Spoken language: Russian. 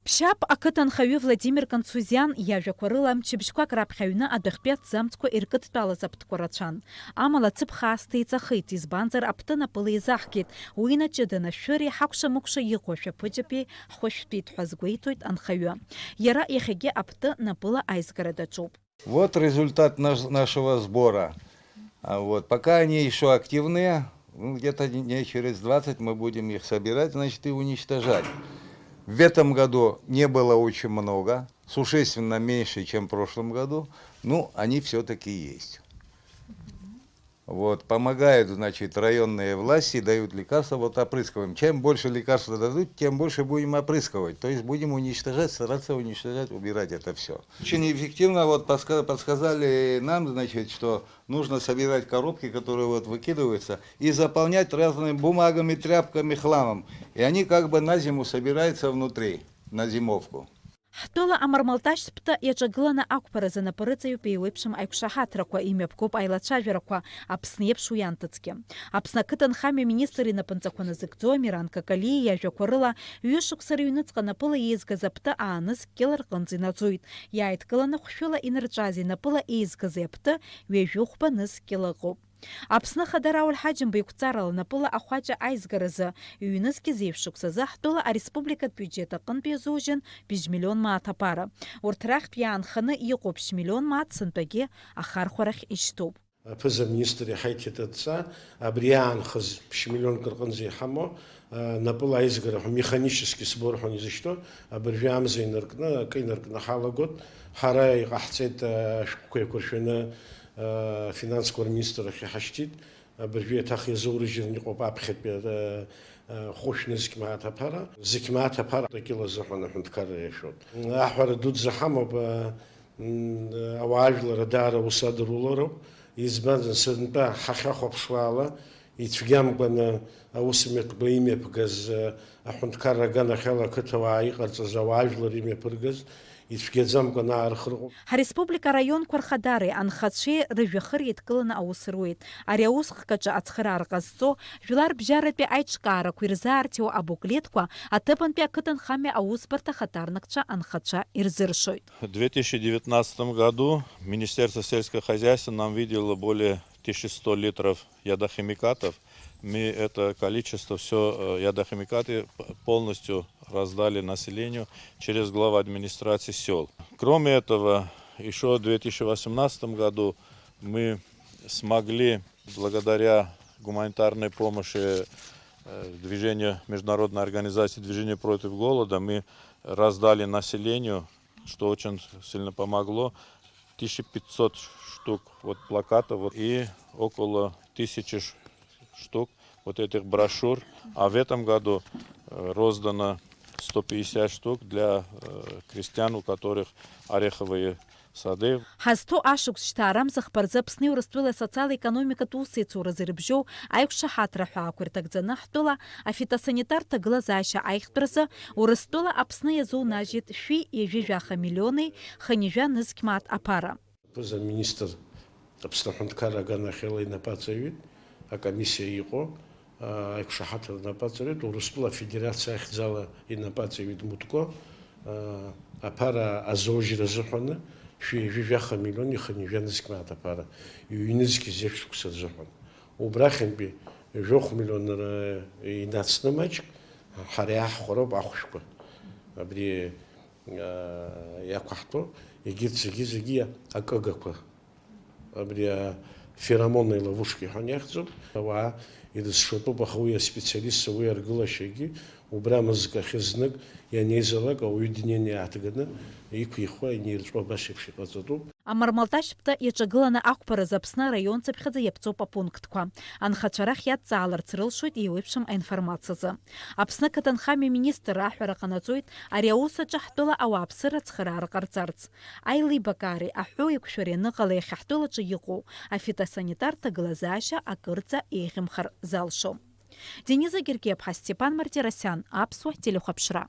Ԥшьап ақыҭанхаҩы Владимир Концузиан иажәақәа рыла мчыбжьқәак раԥхьаҩны адәахьтәи аҭӡамцқәа иркыдтәалаз аԥҭқәа рацәан. Амала ҭыԥ хаасҭа иҵахеит, избанзар аԥҭы напыла изаҳкит. Уи наҷыданы ашәыри ҳакәша-мыкәша иҟоу ашәаԥыџьаԥи ҳхәышәтәит ҳәа згәеиҭоит анхаҩы. Иара иахьагьы аԥҭы напыла аизгара даҿуп. Вот результат нашего сбора. Вот. Пока они еще активные, где-то дней через 20 мы будем их собирать, значит, и уничтожать. В этом году не было очень много, существенно меньше, чем в прошлом году, но они все-таки есть. Вот, помогают, значит, районные власти, дают лекарства, вот опрыскиваем. Чем больше лекарств дадут, тем больше будем опрыскивать. То есть будем уничтожать, стараться уничтожать, убирать это все. Очень эффективно вот подсказали нам, значит, что нужно собирать коробки, которые вот выкидываются, и заполнять разными бумагами, тряпками, хламом. И они как бы на зиму собираются внутри, на зимовку. Ҳтәыла амармалташьтә иаҿагыланы ақәԥаразы напарыҵаҩуп еиуеиԥшым аиқәшаҳаҭрақәа, имҩаԥгоуп аилацәажәарақәа, Аԥсны еиԥш уи анҭыҵгьы. Аԥсны ақыҭанхамҩа министр инапынҵақәа назыгӡо Миран Какалиа иажәақәа рыла ҩышықәса рыҩныҵҟа напыла еизгаз аԥҭы аанызкьыла рҟынӡа инаӡоит. Иааидкыланы хәшәыла инырҿази напыла еизгази аԥҭы ҩажәи нызкьыла ыҟоуп. Аԥсны Хадара Аулҳаџьымба иқәҵарала напыла ахәаҷа аизгаразы ҩнызкьыз еиԥшықәсазы ҳтәыла ареспубликатә бюджет аҟынтә иазужьын бжь-миллион мааҭ аԥара. Урҭ рахьтә иаанханы иҟоуп ԥшь-миллион мааҭ сынтәагьы ахархәарахь ишьҭоуп. Аԥыза министр иҳаиҭеит адҵа, абри иаанхаз ԥшь-миллионк рҟынӡа иҳамоу напыла аизгара механически сбор ҳәа изышьҭоу абыржәы амза инаркны, акы инаркны ҳалагот, ҳара иҟаҳҵеит ашәҟәқәа еиқәыршәаны финансқәа рминистр ахь иҳашьҭит, абыржәы еиҭах иазоурыжьырны иҟоуп аԥхьатәи хәышә-нызқь мааҭ аԥара, зықь мааҭ аԥара акила азыҳәан аҳәынҭқарра иашәоит. Аҳәара дуӡӡа ҳамоуп, ауаажәлар даара ус адырулароуп. Избанзар сынтәа ҳахьахәаԥшуа ицәгьамкәаны аусмҩаҭқәа имҩаԥгаз аҳәынҭқарра аганахь ала ақыҭауаа иҟарҵаз ауаажәлар имҩаԥыргаз ицәгьаӡамкәаны аархырҟьоуп. Ҳареспублика араионқәа рхадареи анхацәеи рыжәҩахыр еидкыланы аус руеит. Ари аусхкаҿы ацхыраара ҟазҵо жәлар бжьаратәи аиҿкаарақәа ирзаарҭиуа абуклетқәа аҭыԥантәи ақыҭанхамҩа аусбарҭа ахаҭарнакцәа анхацәа ирзыршоит. В 2019 году Министерство сельского хозяйства нам выделило более 1100 литров ядохимикатов. Мы это количество, все ядохимикаты полностью раздали населению через главу администрации сел. Кроме этого, еще в 2018 году мы смогли, благодаря гуманитарной помощи движению Международной организации движения против голода, мы раздали населению, что очень сильно помогло, 1500 штук вот плакатов и около 1000 штук вот этих брошюр. А в этом году роздано 150 штук для крестьян, у которых ореховые сады. Ҳазҭо ашықәс шьҭаарамза хԥарӡа Аԥсни Урыстәылеи асоциал-економикатә усеицуразы ирыбжьоу аиқәшаҳаҭра ҳәаақәа ирҭагӡаны ҳтәыла афитосанитар ҭагылазаашьа аихтәразы Урыстәыла Аԥсны иазунажьит шәи-ҩажәи миллиони хынҩажәа нызқь мааҭ аԥара. Аԥыза министр Аԥсны аҳәынҭқарра аганахь ала инапаҵаҩит, акомиссиа иҟоу аиқәшаҳаҭра инапаҵаҩит, Урыстәыла афедерациа ахьӡала инапаҵаҩит Мутко, аԥара азоужьра азыҳәаны шәи-ҩажәи миллиони хынҩажәа нызқь мааҭ аԥара, ҩнызқь зеиԥшықәса азыҳәан. Убрахьынтәи жәохә миллион инацны маҷк ҳара иаҳхәароуп ахәшәқәа. Абри иақәаҳтәо егьырҭ зегьы акыгақәа. Абри феромонни ловушки ҳәа иахьӡуп. Ауаа ирызшатәуп, аха уи аспециалистцәа уи аргылашьагьы убра мызкахьы знык ианеизалак ауаҩы дневны иааҭганы иқәихуа инеирҵәо абас еиԥш иҟаҵатәуп. Амармалташьтә иаҿагыланы ақәԥаразы Аԥсны араионцыԥхьаӡа иаԥҵоуп апунктқәа. Анхацәа рахь иадҵааларц рылшоит еиуеиԥшым аинформациазы. Аԥсны ақыҭанхамҩа министр аҳәара ҟанаҵоит ари аус аҿы ҳтәыла ауааԥсыра ацхыраара ҟарҵарц. Аилибакаареи аҳәоу еиқәшәареи аныҟала иахьа ҳтәылаҿы иҟоу афитосанитар ҭагылазаашьа акырӡа еиӷьымхар залшом. Дениза Гергиаԥҳа, Степан Мартиросиан, Аԥсуа телехәаԥшра.